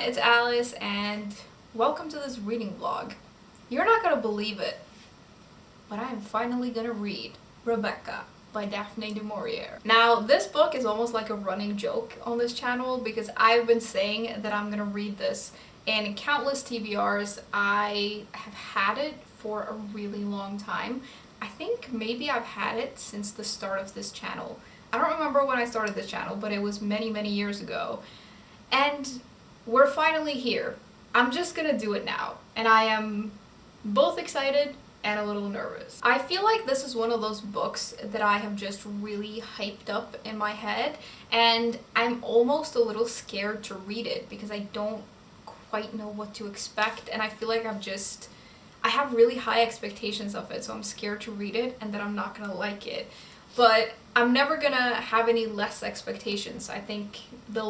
it's Alice and welcome to this reading vlog. You're not gonna believe it, but I am finally gonna read Rebecca by Daphne du Maurier. Now, this book is almost like a running joke on this channel because I've been saying that I'm gonna read this in countless TBRs. I have had it for a really long time. I think maybe I've had it since the start of this channel. I don't remember when I started this channel, but it was many years ago. And we're finally here. I'm just gonna do it now. And I am both excited and a little nervous. I feel like this is one of those books that I have just really hyped up in my head, and I'm almost a little scared to read it because I don't quite know what to expect, and I feel like I have really high expectations of it, so I'm scared to read it and that I'm not gonna like it. But I'm never gonna have any less expectations. I think the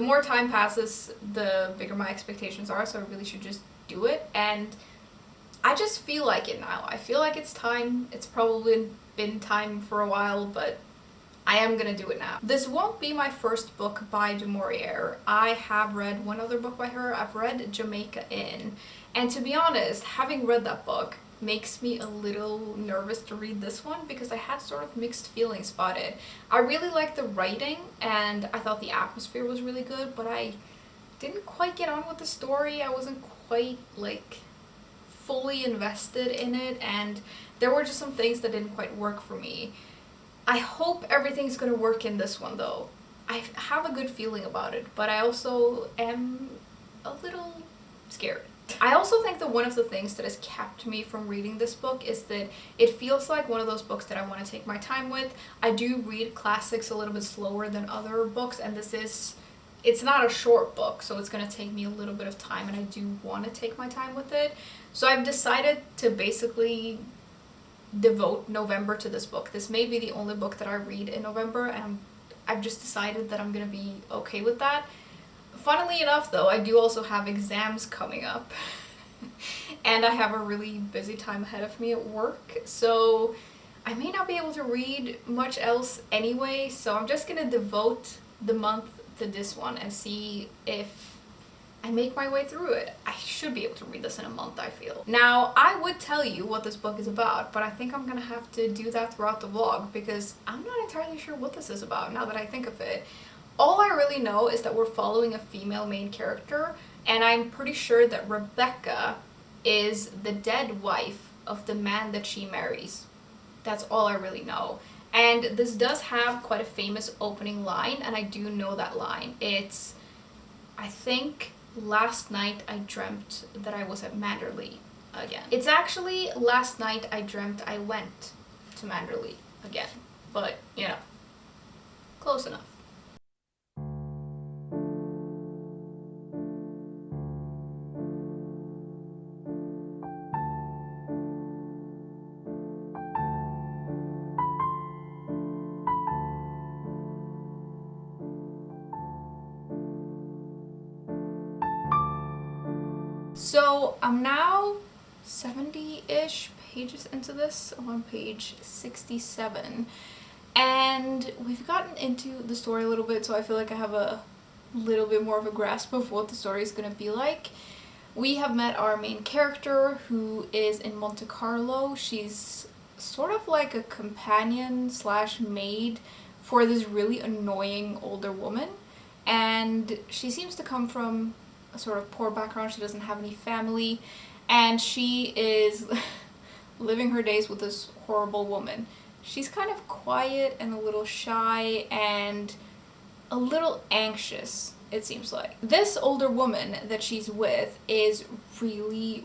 more time passes, the bigger my expectations are, so I really should just do it. And I just feel like it now. I feel like it's time. It's probably been time for a while, but I am gonna do it now. This won't be my first book by du Maurier. I have read one other book by her. I've read Jamaica In. And to be honest, having read that book makes me a little nervous to read this one because I had sort of mixed feelings about it. I really liked the writing and I thought the atmosphere was really good, but I didn't quite get on with the story. I wasn't quite fully invested in it, and there were just some things that didn't quite work for me. I hope everything's gonna work in this one though. I have a good feeling about it, but I also am a little scared. I also think that one of the things that has kept me from reading this book is that it feels like one of those books that I want to take my time with. I do read classics a little bit slower than other books, and it's not a short book, so it's going to take me a little bit of time, and I do want to take my time with it. So I've decided to basically devote November to this book. This may be the only book that I read in November, and I've just decided that I'm going to be okay with that. Funnily enough though, I do also have exams coming up and I have a really busy time ahead of me at work, so I may not be able to read much else anyway, so I'm just gonna devote the month to this one and see if I make my way through it. I should be able to read this in a month, I feel. Now, I would tell you what this book is about, but I think I'm gonna have to do that throughout the vlog because I'm not entirely sure what this is about now that I think of it. All I really know is that we're following a female main character, and I'm pretty sure that Rebecca is the dead wife of the man that she marries. That's all I really know. And this does have quite a famous opening line, and I do know that line. It's, I think, last night I dreamt that I was at Manderley again. It's actually last night I dreamt I went to Manderley again. But, you know, close enough. So I'm now 70-ish pages into this. I'm on page 67, and we've gotten into the story a little bit, so I feel like I have a little bit more of a grasp of what the story is going to be like. We have met our main character, who is in Monte Carlo. She's sort of like a companion slash maid for this really annoying older woman, and she seems to come from a sort of poor background. She doesn't have any family, and she is living her days with this horrible woman. She's kind of quiet and a little shy and a little anxious, it seems like. This older woman that she's with is really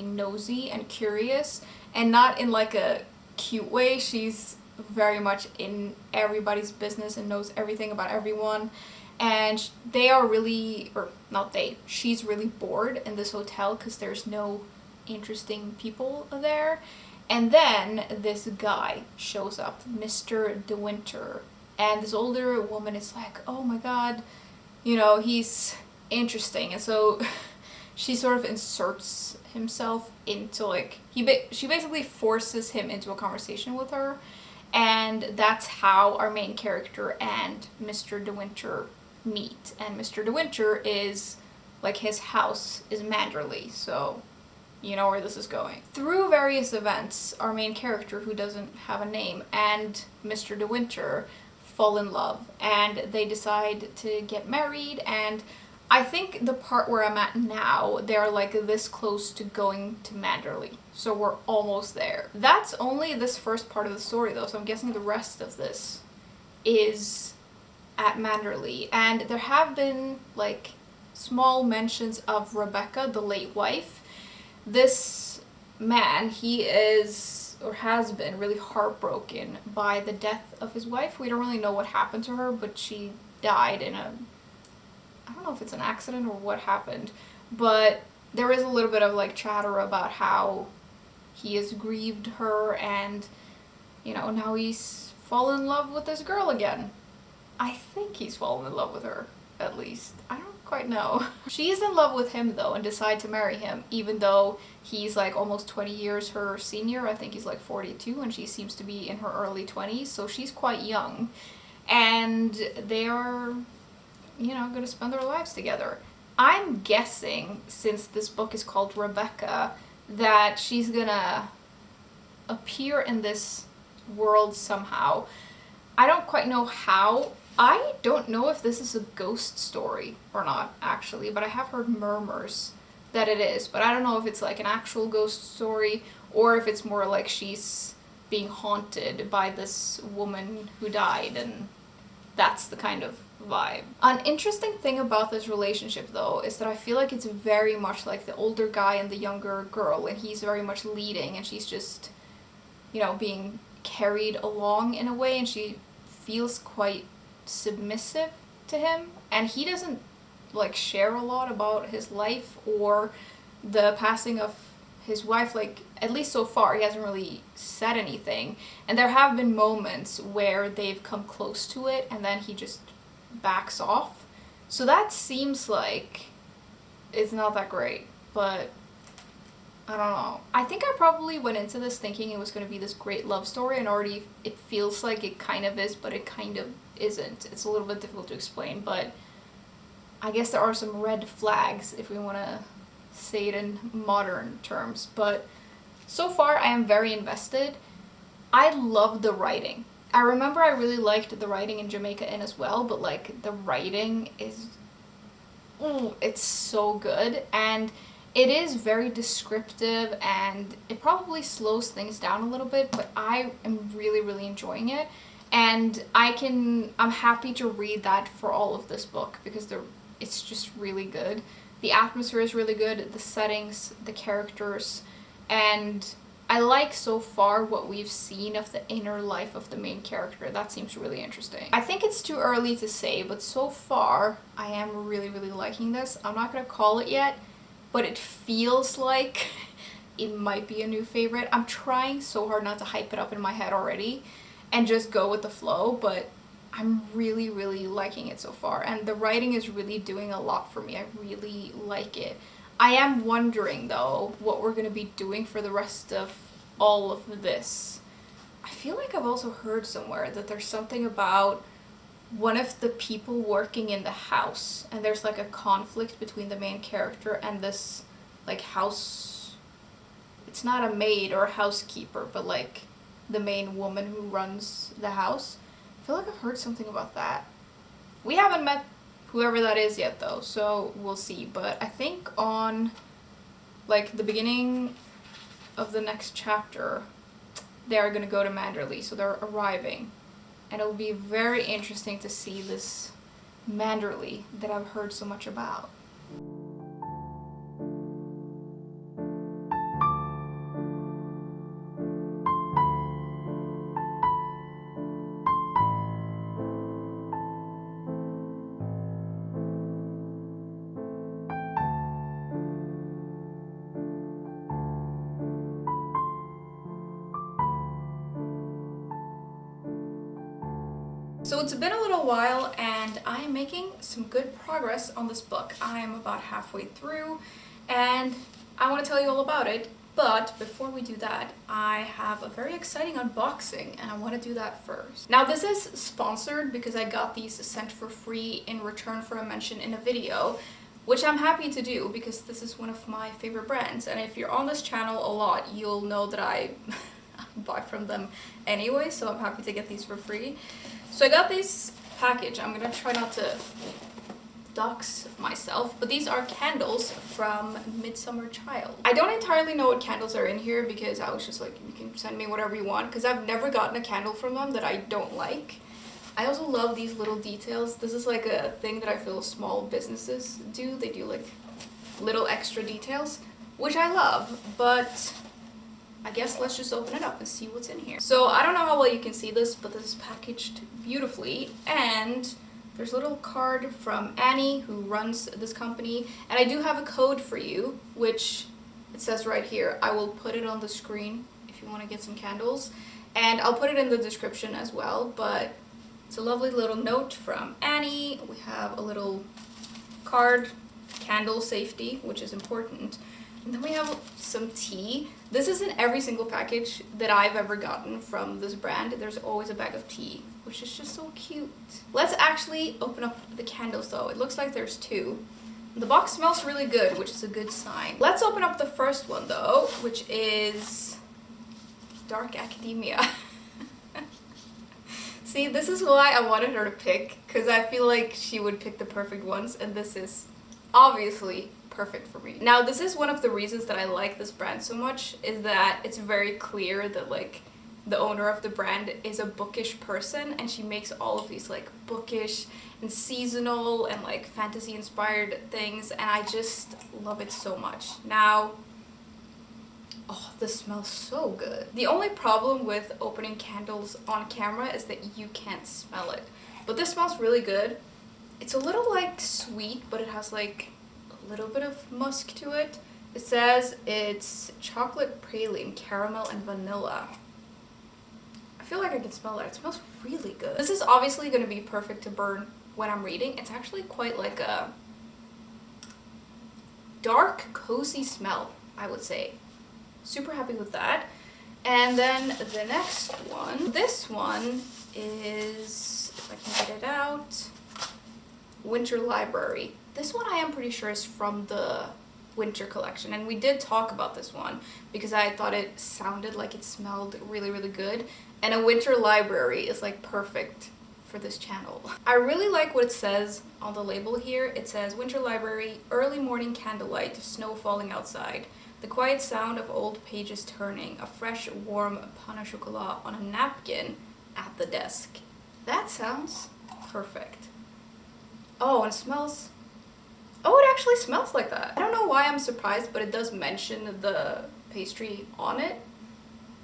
nosy and curious, and not in like a cute way. She's very much in everybody's business and knows everything about everyone. And they are really, or not they, she's really bored in this hotel because there's no interesting people there. And then this guy shows up, Mr. De Winter, and this older woman is like, oh my god, you know, he's interesting. And so she sort of inserts himself into she basically forces him into a conversation with her. And that's how our main character and Mr. De Winter meet. And Mr. De Winter is, like, his house is Manderley, so you know where this is going. Through various events, our main character, who doesn't have a name, and Mr. De Winter fall in love, and they decide to get married. And I think the part where I'm at now, they're like this close to going to Manderley, so we're almost there. That's only this first part of the story though, so I'm guessing the rest of this is at Manderley. And there have been like small mentions of Rebecca, the late wife. This man, he is, or has been, really heartbroken by the death of his wife. We don't really know what happened to her, but she died in a, I don't know if it's an accident or what happened, but there is a little bit of like chatter about how he has grieved her, and you know, now he's fallen in love with this girl again. I think he's fallen in love with her, at least. I don't quite know. She's in love with him though and decide to marry him, even though he's like almost 20 years her senior. I think he's like 42 and she seems to be in her early 20s, so she's quite young. And they are, you know, gonna spend their lives together. I'm guessing, since this book is called Rebecca, that she's gonna appear in this world somehow. I don't quite know how. I don't know if this is a ghost story or not, actually, but I have heard murmurs that it is. But I don't know if it's like an actual ghost story or if it's more like she's being haunted by this woman who died, and that's the kind of vibe. An interesting thing about this relationship, though, is that I feel like it's very much like the older guy and the younger girl, and he's very much leading, and she's just, you know, being carried along in a way, and she feels quite submissive to him, and he doesn't like share a lot about his life or the passing of his wife. Like, at least so far, he hasn't really said anything, and there have been moments where they've come close to it and then he just backs off, so that seems like it's not that great. But I don't know. I think I probably went into this thinking it was going to be this great love story, and already it feels like it kind of is, but it kind of isn't. It's a little bit difficult to explain, but I guess there are some red flags, if we want to say it in modern terms. But so far, I am very invested. I love the writing. I remember I really liked the writing in Jamaica Inn as well, but like the writing is, it's so good, and it is very descriptive, and it probably slows things down a little bit, but I am really, really enjoying it. And I'm happy to read that for all of this book, because it's just really good. The atmosphere is really good, the settings, the characters, and I like so far what we've seen of the inner life of the main character. That seems really interesting. I think it's too early to say, but so far I am really, really liking this. I'm not gonna call it yet, but it feels like it might be a new favorite. I'm trying so hard not to hype it up in my head already and just go with the flow, but I'm really, really liking it so far. And the writing is really doing a lot for me. I really like it. I am wondering, though, what we're going to be doing for the rest of all of this. I feel like I've also heard somewhere that there's something about one of the people working in the house, and there's like a conflict between the main character and this like house, it's not a maid or a housekeeper, but like the main woman who runs the house. I feel like I've heard something about that. We haven't met whoever that is yet though, so we'll see. But I think on like the beginning of the next chapter, they're gonna go to Manderley, so they're arriving. And it'll be very interesting to see this Manderley that I've heard so much about. So it's been a little while, and I am making some good progress on this book. I am about halfway through, and I want to tell you all about it, But before we do that, I have a very exciting unboxing and I want to do that first. Now this is sponsored because I got these sent for free in return for a mention in a video, which I'm happy to do because this is one of my favorite brands, and if you're on this channel a lot, you'll know that I buy from them anyway, so I'm happy to get these for free. So I got this package. I'm gonna try not to dox myself, but these are candles from Midsummer Child. I don't entirely know what candles are in here because I was just like, you can send me whatever you want, because I've never gotten a candle from them that I don't like. I also love these little details. This is like a thing that I feel small businesses do. They do like little extra details, which I love, but I guess let's just open it up and see what's in here. So I don't know how well you can see this, but this is packaged beautifully, and there's a little card from Annie, who runs this company, and I do have a code for you, which it says right here. I will put it on the screen if you want to get some candles, and I'll put it in the description as well, but it's a lovely little note from Annie. We have a little card, candle safety, which is important, and then we have some tea. This is in every single package that I've ever gotten from this brand. There's always a bag of tea, which is just so cute. Let's actually open up the candles though. It looks like there's two. The box smells really good, which is a good sign. Let's open up the first one though, which is Dark Academia. See, this is why I wanted her to pick, because I feel like she would pick the perfect ones, and this is obviously perfect for me. Now, this is one of the reasons that I like this brand so much, is that it's very clear that like the owner of the brand is a bookish person, and she makes all of these like bookish and seasonal and like fantasy inspired things, and I just love it so much. Now, oh, this smells so good. The only problem with opening candles on camera is that you can't smell it, but this smells really good. It's a little like sweet, but it has like a little bit of musk to it. It says it's chocolate praline, caramel, and vanilla. I feel like I can smell that. It smells really good. This is obviously going to be perfect to burn when I'm reading. It's actually quite like a dark, cozy smell, I would say. Super happy with that. And then the next one. This one is, if I can get it out, Winter Library. This one I am pretty sure is from the winter collection, and we did talk about this one because I thought it sounded like it smelled really, really good, and a winter library is like perfect for this channel. I really like what it says on the label here. It says Winter Library, early morning candlelight, snow falling outside, the quiet sound of old pages turning, a fresh warm pain au chocolat on a napkin at the desk. That sounds perfect. Oh, and it smells, oh, it actually smells like that. I don't know why I'm surprised, but it does mention the pastry on it,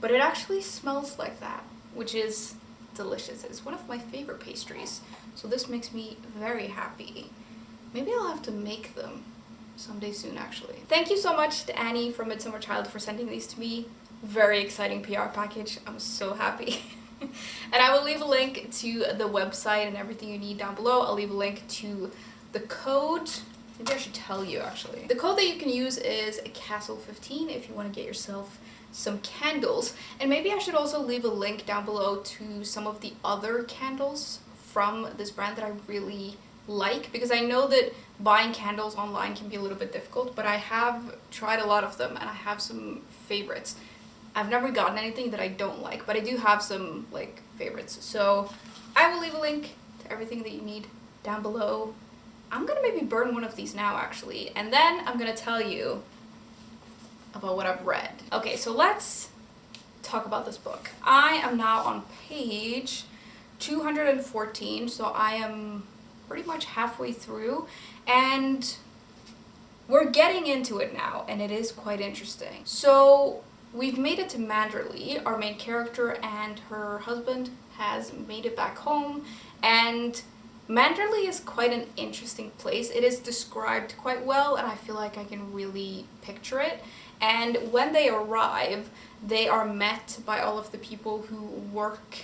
but it actually smells like that, which is delicious. It's one of my favorite pastries, so this makes me very happy. Maybe I'll have to make them someday soon, actually. Thank you so much to Annie from Midsummer Child for sending these to me. Very exciting PR package. I'm so happy. And I will leave a link to the website and everything you need down below. I'll leave a link to the code. Maybe I should tell you actually. The code that you can use is Castle15 if you want to get yourself some candles. And maybe I should also leave a link down below to some of the other candles from this brand that I really like, because I know that buying candles online can be a little bit difficult, but I have tried a lot of them and I have some favorites. I've never gotten anything that I don't like, but I do have some like favorites. So I will leave a link to everything that you need down below. I'm gonna maybe burn one of these now actually, and then I'm gonna tell you about what I've read. Okay, so let's talk about this book. I am now on page 214, so I am pretty much halfway through, and we're getting into it now, and it is quite interesting. So we've made it to Manderley. Our main character and her husband has made it back home, and Manderley is quite an interesting place. It is described quite well, and I feel like I can really picture it. And when they arrive, they are met by all of the people who work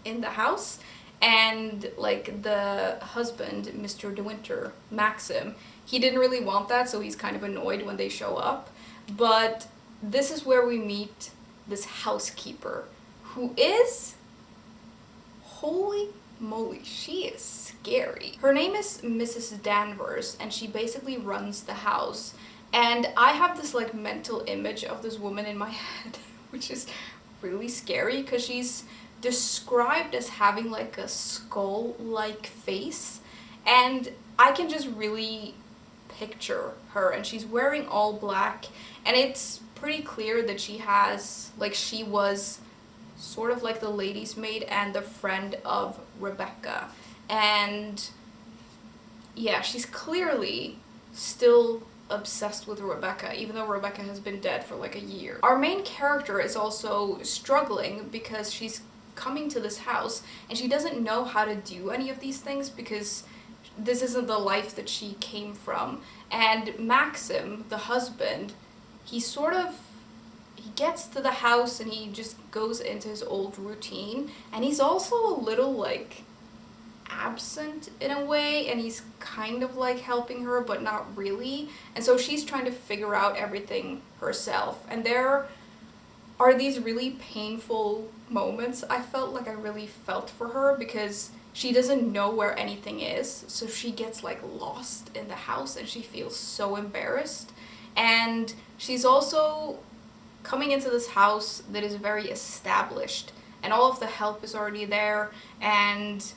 in the house, and like the husband, Mr. De Winter, Maxim, he didn't really want that, so he's kind of annoyed when they show up. But this is where we meet this housekeeper who is, holy moly, she is scary. Her name is Mrs. Danvers, and she basically runs the house. And I have this like mental image of this woman in my head, which is really scary because she's described as having like a skull-like face, and I can just really picture her, and she's wearing all black, and it's pretty clear that she was sort of like the lady's maid and the friend of Rebecca. And yeah, she's clearly still obsessed with Rebecca, even though Rebecca has been dead for like a year. Our main character is also struggling because she's coming to this house and she doesn't know how to do any of these things because this isn't the life that she came from. And Maxim, the husband, he gets to the house and he just goes into his old routine, and he's also a little like absent in a way, and he's kind of like helping her but not really, and so she's trying to figure out everything herself. And there are these really painful moments. I felt like I really felt for her because she doesn't know where anything is, so she gets like lost in the house and she feels so embarrassed. And she's also coming into this house that is very established and all of the help is already there, and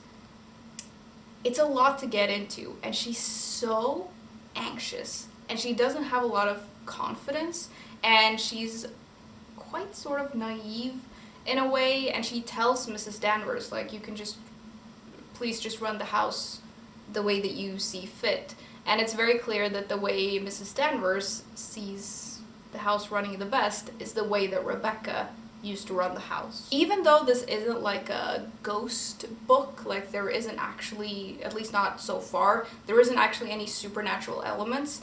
it's a lot to get into, and she's so anxious and she doesn't have a lot of confidence, and she's quite sort of naive in a way, and she tells Mrs. Danvers, like, you can please just run the house the way that you see fit. And it's very clear that the way Mrs. Danvers sees the house running the best is the way that Rebecca used to run the house. Even though this isn't like a ghost book, like there isn't actually, at least not so far, there isn't actually any supernatural elements,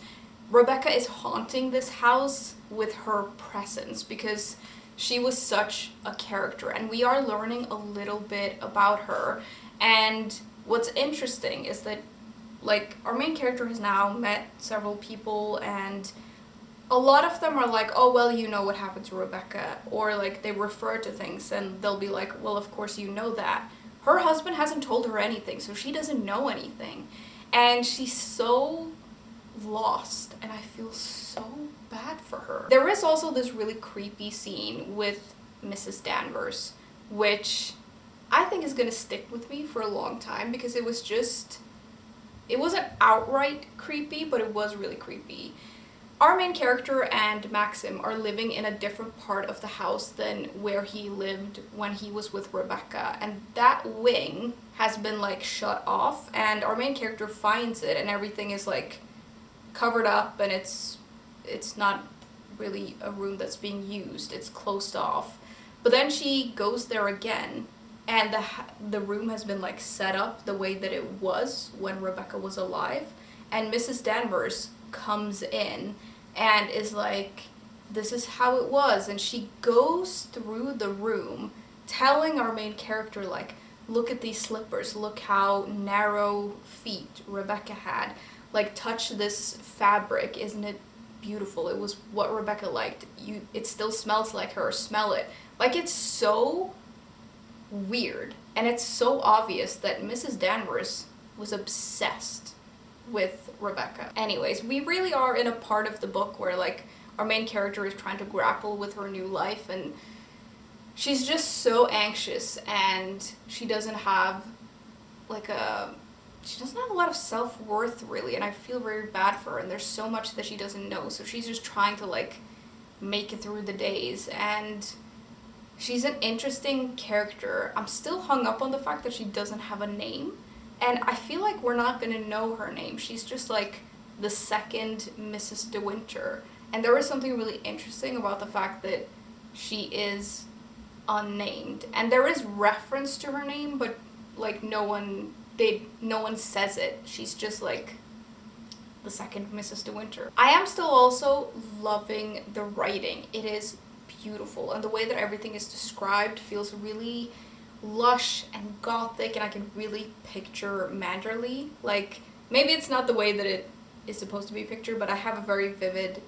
Rebecca is haunting this house with her presence because she was such a character, and we are learning a little bit about her. And what's interesting is that, like, our main character has now met several people, and a lot of them are like, oh, well, you know what happened to Rebecca, or like they refer to things and they'll be like, well, of course you know that. Her husband hasn't told her anything, so she doesn't know anything, and she's so lost, and I feel so bad for her. There is also this really creepy scene with Mrs. Danvers, which I think is gonna stick with me for a long time because it wasn't outright creepy, but it was really creepy. Our main character and Maxim are living in a different part of the house than where he lived when he was with Rebecca, and that wing has been like shut off, and our main character finds it and everything is like covered up, and it's not really a room that's being used, it's closed off. But then she goes there again, and the room has been like set up the way that it was when Rebecca was alive, and Mrs. Danvers comes in and is like, this is how it was, and she goes through the room telling our main character, like, look at these slippers, look how narrow feet Rebecca had, like, touch this fabric, isn't it beautiful, it was what Rebecca liked, it still smells like her, smell it. Like, it's so weird, and it's so obvious that Mrs. Danvers was obsessed with Rebecca. Anyways, we really are in a part of the book where like our main character is trying to grapple with her new life, and she's just so anxious, and she doesn't have a lot of self-worth really, and I feel very bad for her, and there's so much that she doesn't know, so she's just trying to like make it through the days, and she's an interesting character. I'm still hung up on the fact that she doesn't have a name. And I feel like we're not gonna know her name. She's just like the second Mrs. De Winter. And there is something really interesting about the fact that she is unnamed. And there is reference to her name, but like no one says it. She's just like the second Mrs. De Winter. I am still also loving the writing. It is beautiful, and the way that everything is described feels really lush and gothic, and I can really picture Manderley. Like, maybe it's not the way that it is supposed to be pictured, but I have a very vivid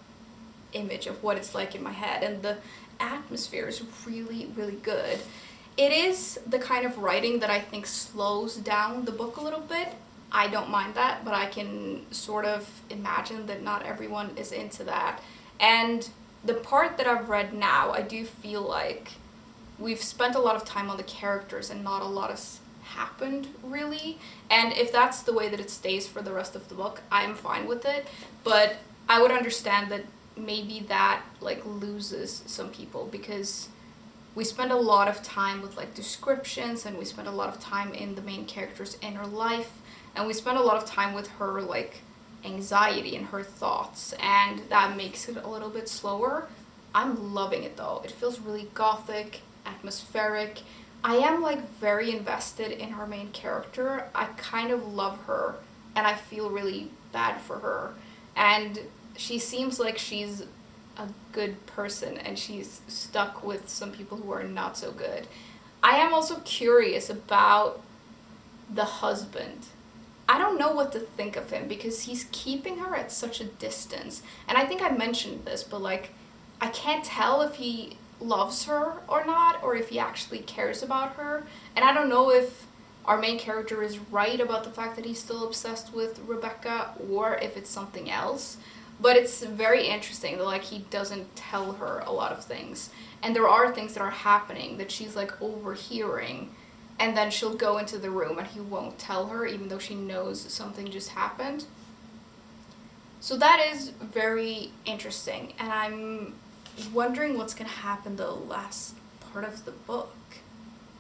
image of what it's like in my head, and the atmosphere is really, really good. It is the kind of writing that I think slows down the book a little bit. I don't mind that, but I can sort of imagine that not everyone is into that. And the part that I've read now, I do feel like we've spent a lot of time on the characters and not a lot has happened, really. And if that's the way that it stays for the rest of the book, I'm fine with it. But I would understand that maybe that, like, loses some people, because we spend a lot of time with, like, descriptions, and we spend a lot of time in the main character's inner life, and we spend a lot of time with her, like, anxiety and her thoughts, and that makes it a little bit slower. I'm loving it though. It feels really gothic, atmospheric. I am, like, very invested in her main character. I kind of love her, and I feel really bad for her. And she seems like she's a good person, and she's stuck with some people who are not so good. I am also curious about the husband. I don't know what to think of him, because he's keeping her at such a distance. And I think I mentioned this, but, like, I can't tell if he loves her or not, or if he actually cares about her. And I don't know if our main character is right about the fact that he's still obsessed with Rebecca, or if it's something else. But it's very interesting that, like, he doesn't tell her a lot of things. And there are things that are happening that she's, like, overhearing, and then she'll go into the room and he won't tell her, even though she knows something just happened. So that is very interesting, and I'm wondering what's gonna happen the last part of the book.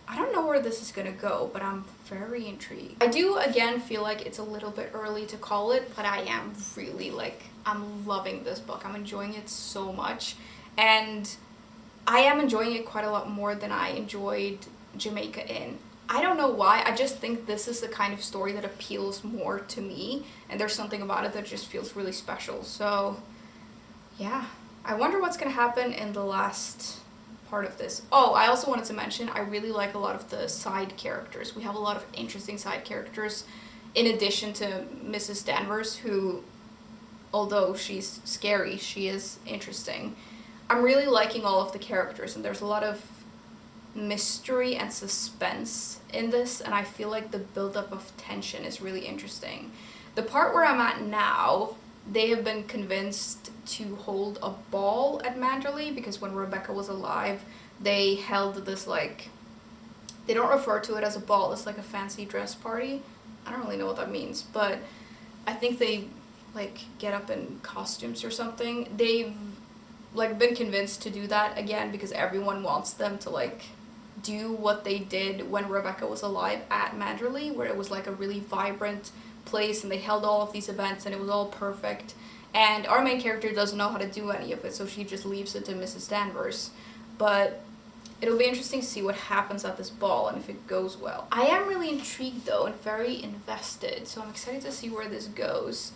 I don't know where this is gonna go, but I'm very intrigued. I do, again, feel like it's a little bit early to call it, but I am really, like, I'm loving this book. I'm enjoying it so much, and I am enjoying it quite a lot more than I enjoyed Jamaica in. I don't know why, I just think this is the kind of story that appeals more to me, and there's something about it that just feels really special. So, yeah. I wonder what's gonna happen in the last part of this. Oh, I also wanted to mention, I really like a lot of the side characters. We have a lot of interesting side characters, in addition to Mrs. Danvers, who, although she's scary, she is interesting. I'm really liking all of the characters, and there's a lot of mystery and suspense in this, and I feel like the buildup of tension is really interesting. The part where I'm at now, they have been convinced to hold a ball at Manderley, because when Rebecca was alive, they held this, like, they don't refer to it as a ball, it's like a fancy dress party. I don't really know what that means, but I think they, like, get up in costumes or something. They've, like, been convinced to do that again because everyone wants them to, like, do what they did when Rebecca was alive at Manderley, where it was, like, a really vibrant place, and they held all of these events, and it was all perfect. And our main character doesn't know how to do any of it, so she just leaves it to Mrs. Danvers. But it'll be interesting to see what happens at this ball and if it goes well. I am really intrigued, though, and very invested, so I'm excited to see where this goes.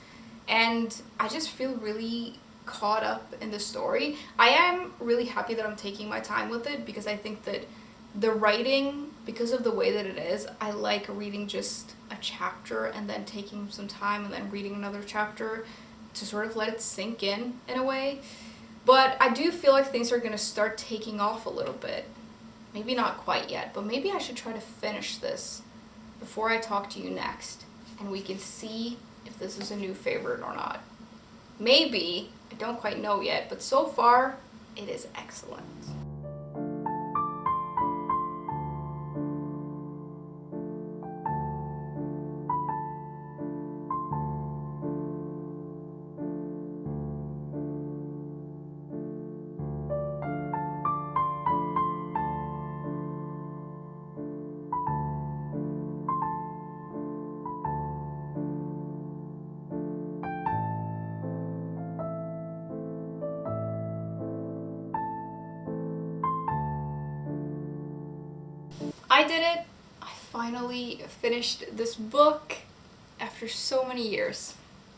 And I just feel really caught up in the story. I am really happy that I'm taking my time with it, because I think that the writing, because of the way that it is, I like reading just a chapter and then taking some time and then reading another chapter to sort of let it sink in a way. But I do feel like things are going to start taking off a little bit. Maybe not quite yet, but maybe I should try to finish this before I talk to you next, and we can see if this is a new favorite or not. Maybe, I don't quite know yet, but so far, it is excellent. I did it! I finally finished this book after so many years.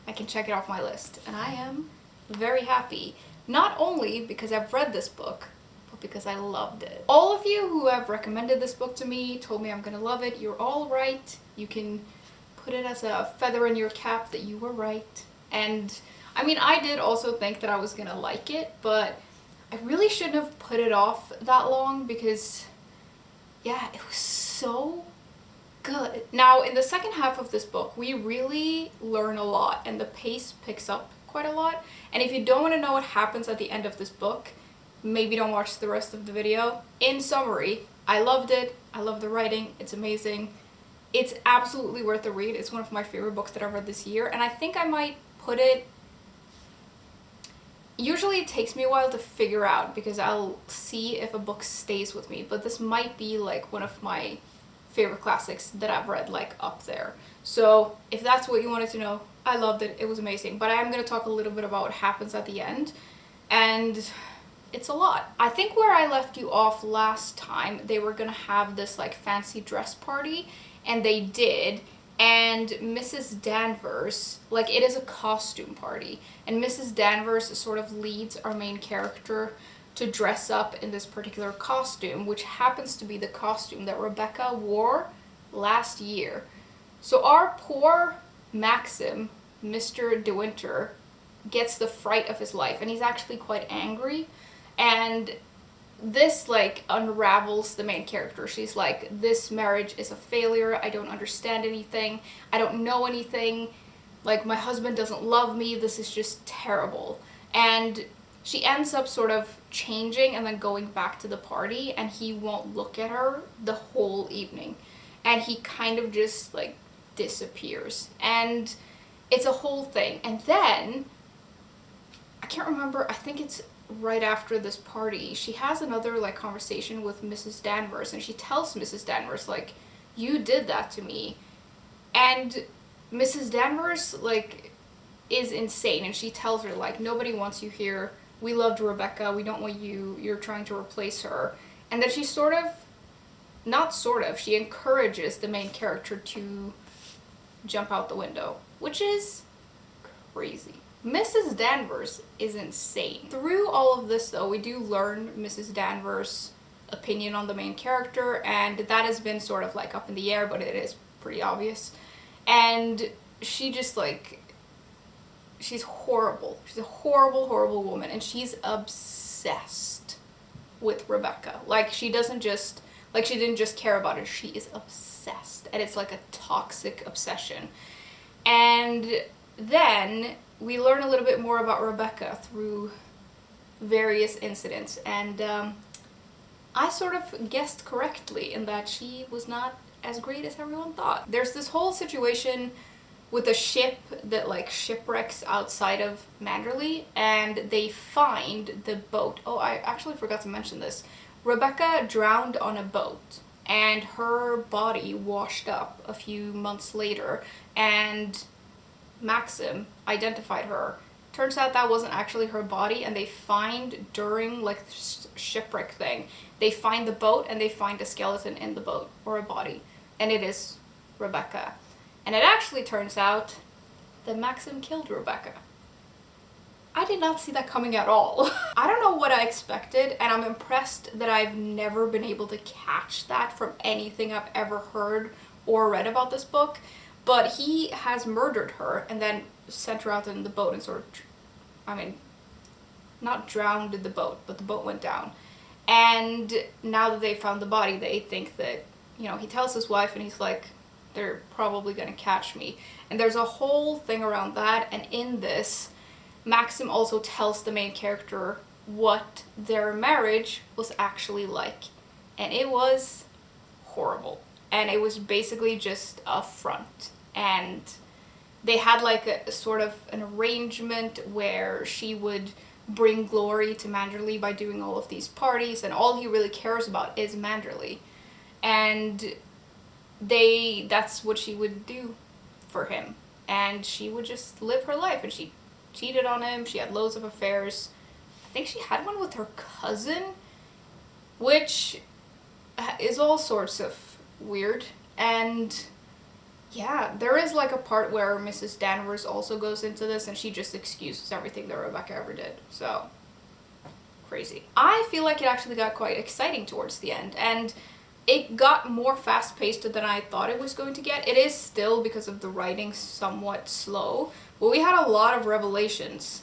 I can check it off my list, and I am very happy. Not only because I've read this book, but because I loved it. All of you who have recommended this book to me, told me I'm gonna love it, you're all right. You can put it as a feather in your cap that you were right. And I mean, I did also think that I was gonna like it, but I really shouldn't have put it off that long because, yeah, it was so good. Now, in the second half of this book, we really learn a lot and the pace picks up quite a lot. And if you don't want to know what happens at the end of this book, maybe don't watch the rest of the video. In summary, I loved it. I love the writing. It's amazing. It's absolutely worth the read. It's one of my favorite books that I've read this year, and I think I might put it... Usually it takes me a while to figure out because I'll see if a book stays with me, but this might be like one of my favorite classics that I've read, like up there. So if that's what you wanted to know, I loved it. It was amazing. But I am going to talk a little bit about what happens at the end, and it's a lot. I think where I left you off last time, they were going to have this like fancy dress party, and they did. And Mrs. Danvers, like, it is a costume party, and Mrs. Danvers sort of leads our main character to dress up in this particular costume, which happens to be the costume that Rebecca wore last year. So our poor Maxim, Mr. De Winter, gets the fright of his life, and he's actually quite angry, and this like unravels the main character. She's like, this marriage is a failure, I don't understand anything, I don't know anything, like my husband doesn't love me, this is just terrible. And she ends up sort of changing and then going back to the party, and he won't look at her the whole evening, and he kind of just like disappears, and it's a whole thing. And then I can't remember, I think it's right after this party, she has another like conversation with Mrs. Danvers, and she tells Mrs. Danvers like, you did that to me. And Mrs. Danvers like is insane, and she tells her like, nobody wants you here, we loved Rebecca, we don't want you, you're trying to replace her. And then she sort of, not sort of, she encourages the main character to jump out the window, which is crazy. Mrs. Danvers is insane. Through all of this though, we do learn Mrs. Danvers' opinion on the main character, and that has been sort of like up in the air, but it is pretty obvious. And she just like, she's horrible. She's a horrible, horrible woman, and she's obsessed with Rebecca. Like, she doesn't just, like, she didn't just care about her, she is obsessed, and it's like a toxic obsession. And then we learn a little bit more about Rebecca through various incidents, and I sort of guessed correctly in that she was not as great as everyone thought. There's this whole situation with a ship that like shipwrecks outside of Manderley, and they find the boat. Oh, I actually forgot to mention this. Rebecca drowned on a boat, and her body washed up a few months later, and Maxim identified her. Turns out that wasn't actually her body, and they find during like the shipwreck thing, they find the boat and they find a skeleton in the boat, or a body, and it is Rebecca. And it actually turns out that Maxim killed Rebecca. I did not see that coming at all. I don't know what I expected, and I'm impressed that I've never been able to catch that from anything I've ever heard or read about this book. But he has murdered her and then sent her out in the boat and sort of, I mean, not drowned in the boat, but the boat went down. And now that they found the body, they think that, you know, he tells his wife, and he's like, they're probably gonna catch me. And there's a whole thing around that, and in this, Maxim also tells the main character what their marriage was actually like. And it was horrible. And it was basically just a front. And they had like a sort of an arrangement where she would bring glory to Manderley by doing all of these parties, and all he really cares about is Manderley. And that's what she would do for him. And she would just live her life, and she cheated on him, she had loads of affairs. I think she had one with her cousin, which is all sorts of weird. And yeah, there is like a part where Mrs. Danvers also goes into this, and she just excuses everything that Rebecca ever did. So, crazy. I feel like it actually got quite exciting towards the end, and it got more fast-paced than I thought it was going to get. It is still, because of the writing, somewhat slow, Well, we had a lot of revelations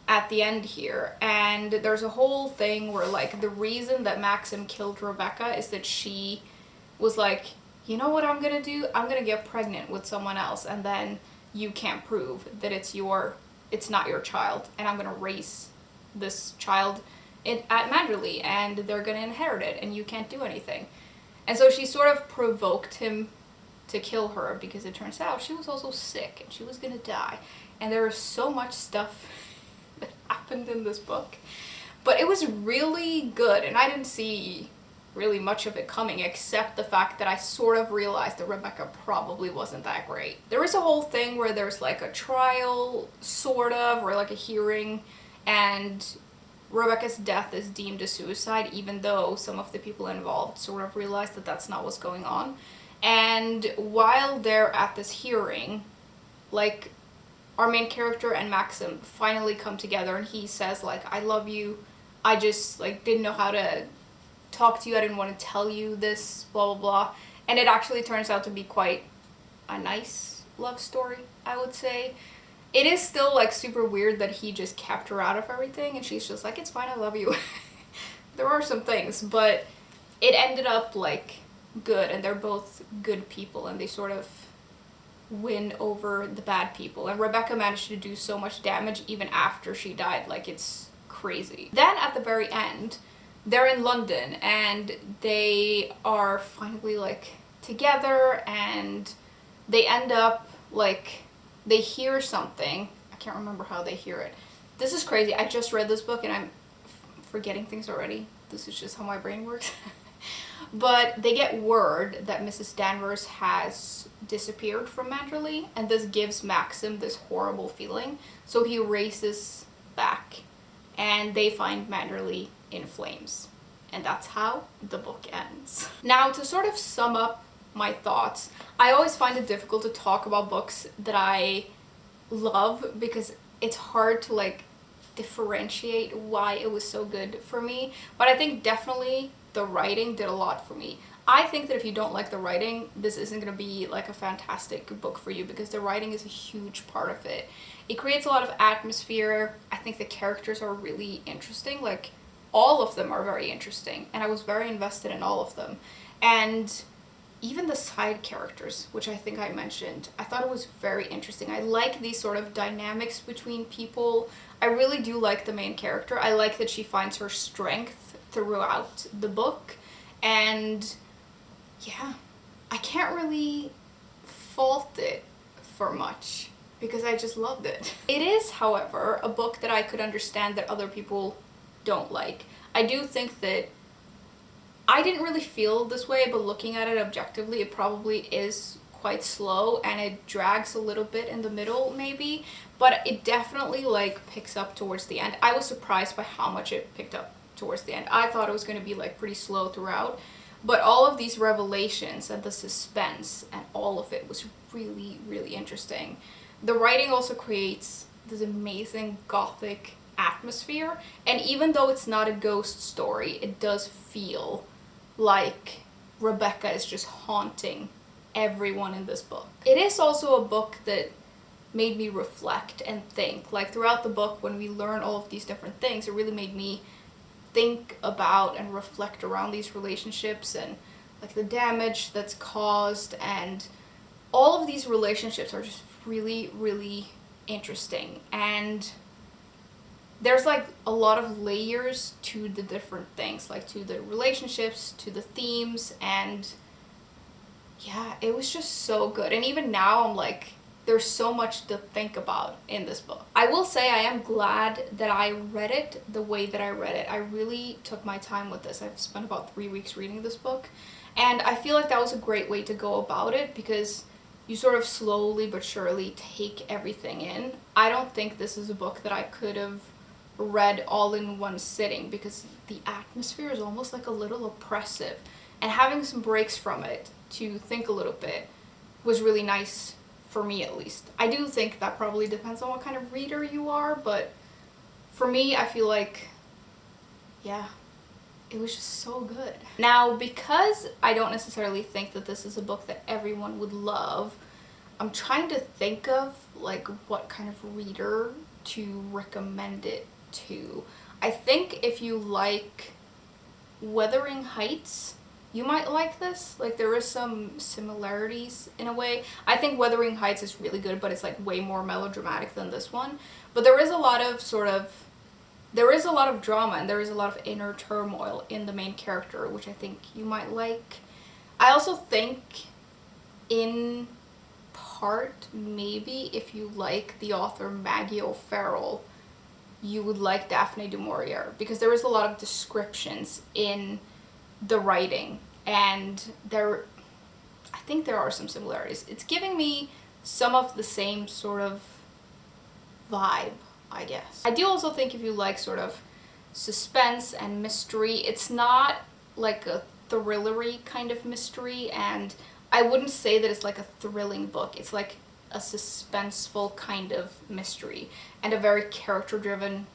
at the end here, and there's a whole thing where, like, the reason that Maxim killed Rebecca is that she was like, you know what I'm gonna do? I'm gonna get pregnant with someone else, and then you can't prove that it's not your child, and I'm gonna raise this child at Manderley, and they're gonna inherit it, and you can't do anything. And so she sort of provoked him to kill her, because it turns out she was also sick, and she was gonna die. And there was so much stuff that happened in this book. But it was really good, and I didn't see really much of it coming, except the fact that I sort of realized that Rebecca probably wasn't that great. There is a whole thing where there's like a trial, sort of, or like a hearing, and Rebecca's death is deemed a suicide, even though some of the people involved sort of realized that that's not what's going on. And while they're at this hearing, like, our main character and Maxim finally come together, and he says, like, I love you, I just, like, didn't know how to talk to you, I didn't want to tell you this, blah, blah, blah. And it actually turns out to be quite a nice love story, I would say. It is still, like, super weird that he just kept her out of everything, and she's just like, it's fine, I love you. There are some things, but it ended up, like, good, and they're both good people, and they sort of win over the bad people. And Rebecca managed to do so much damage even after she died, like, it's crazy. Then at the very end, they're in London, and they are finally, like, together, and they end up, like, they hear something. I can't remember how they hear it. This is crazy. I just read this book, and I'm forgetting things already. This is just how my brain works. But they get word that Mrs. Danvers has disappeared from Manderley, and this gives Maxim this horrible feeling. So he races back, and they find Manderley in flames. And that's how the book ends. Now, to sort of sum up my thoughts, I always find it difficult to talk about books that I love, because it's hard to, like, differentiate why it was so good for me. But I think definitely the writing did a lot for me. I think that if you don't like the writing, this isn't going to be, like, a fantastic book for you, because the writing is a huge part of it. It creates a lot of atmosphere. I think the characters are really interesting. Like, all of them are very interesting, and I was very invested in all of them. And even the side characters, which I think I mentioned, I thought it was very interesting. I like these sort of dynamics between people. I really do like the main character. I like that she finds her strength throughout the book. And yeah, I can't really fault it for much, because I just loved it. It is, however, a book that I could understand that other people don't like. I do think that I didn't really feel this way, but looking at it objectively, it probably is quite slow, and it drags a little bit in the middle maybe, but it definitely, like, picks up towards the end. I was surprised by how much it picked up towards the end. I thought it was going to be, like, pretty slow throughout, but all of these revelations and the suspense and all of it was really, really interesting. The writing also creates this amazing gothic atmosphere, and even though it's not a ghost story, it does feel like Rebecca is just haunting everyone in this book. It is also a book that made me reflect and think. Like, throughout the book, when we learn all of these different things, it really made me think about and reflect around these relationships, and, like, the damage that's caused, and all of these relationships are just really, really interesting. And there's, like, a lot of layers to the different things, like, to the relationships, to the themes, and yeah, it was just so good. And even now, I'm like, there's so much to think about in this book. I will say I am glad that I read it the way that I read it. I really took my time with this. I've spent about 3 weeks reading this book, and I feel like that was a great way to go about it, because you sort of slowly but surely take everything in. I don't think this is a book that I could have read all in one sitting, because the atmosphere is almost, like, a little oppressive, and having some breaks from it to think a little bit was really nice for me, at least. I do think that probably depends on what kind of reader you are, but for me, I feel like, yeah, it was just so good. Now, because I don't necessarily think that this is a book that everyone would love, I'm trying to think of like what kind of reader to recommend it to. I think if you like Wuthering Heights, you might like this. Like, there is some similarities in a way. I think Wuthering Heights is really good, but it's like way more melodramatic than this one. But there is a lot of there is a lot of drama and there is a lot of inner turmoil in the main character, which I think you might like. I also think in part, maybe if you like the author Maggie O'Farrell, you would like Daphne du Maurier, because there is a lot of descriptions in the writing, and I think there are some similarities. It's giving me some of the same sort of vibe, I guess. I do also think if you like sort of suspense and mystery, it's not like a thrillery kind of mystery, and I wouldn't say that it's like a thrilling book. It's like a suspenseful kind of mystery and a very character-driven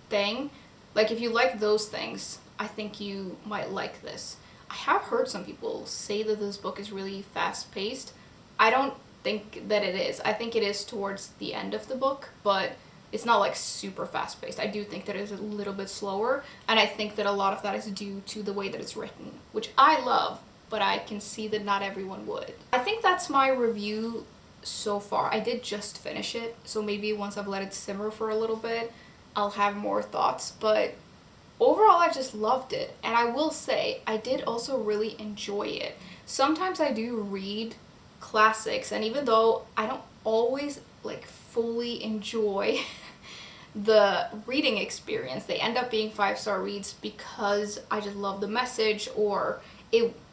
thing. Like, if you like those things, I think you might like this. I have heard some people say that this book is really fast-paced. I don't think that it is. I think it is towards the end of the book, but it's not like super fast-paced. I do think that it is a little bit slower, and I think that a lot of that is due to the way that it's written, which I love, but I can see that not everyone would. I think that's my review so far. I did just finish it, so maybe once I've let it simmer for a little bit, I'll have more thoughts, but overall I just loved it. And I will say, I did also really enjoy it. Sometimes I do read classics, and even though I don't always like fully enjoy the reading experience, they end up being 5-star reads because I just love the message, or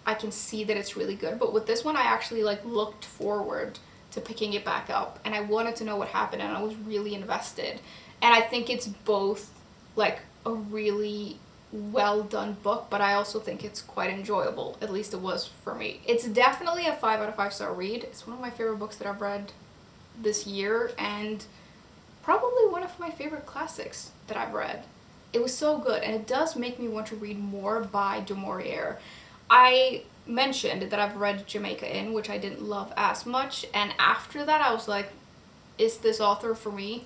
I can see that it's really good. But with this one, I actually like looked forward to picking it back up, and I wanted to know what happened, and I was really invested. And I think it's both like a really well done book, but I also think it's quite enjoyable. At least it was for me. It's definitely a 5 out of 5-star read. It's one of my favorite books that I've read this year, and probably one of my favorite classics that I've read. It was so good, and it does make me want to read more by du Maurier. I mentioned that I've read Jamaica in, which I didn't love as much, and after that I was like, is this author for me?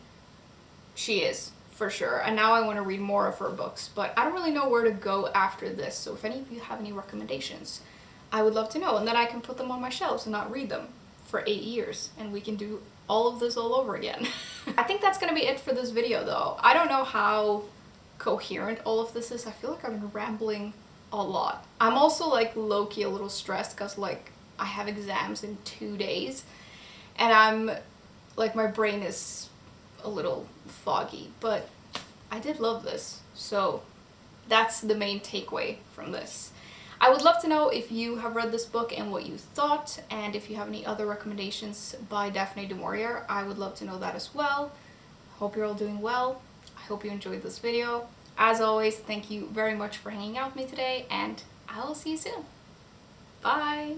She is, for sure, and now I want to read more of her books, but I don't really know where to go after this, so if any of you have any recommendations, I would love to know, and then I can put them on my shelves and not read them for 8 years, and we can do all of this all over again. I think that's gonna be it for this video though. I don't know how coherent all of this is. I feel like I've been rambling a lot. I'm also like low-key a little stressed because like I have exams in 2 days, and I'm like, my brain is a little foggy, but I did love this, so that's the main takeaway from this. I would love to know if you have read this book and what you thought, and if you have any other recommendations by Daphne du Maurier, I would love to know that as well. Hope you're all doing well. I hope you enjoyed this video. As always, thank you very much for hanging out with me today, and I will see you soon. Bye!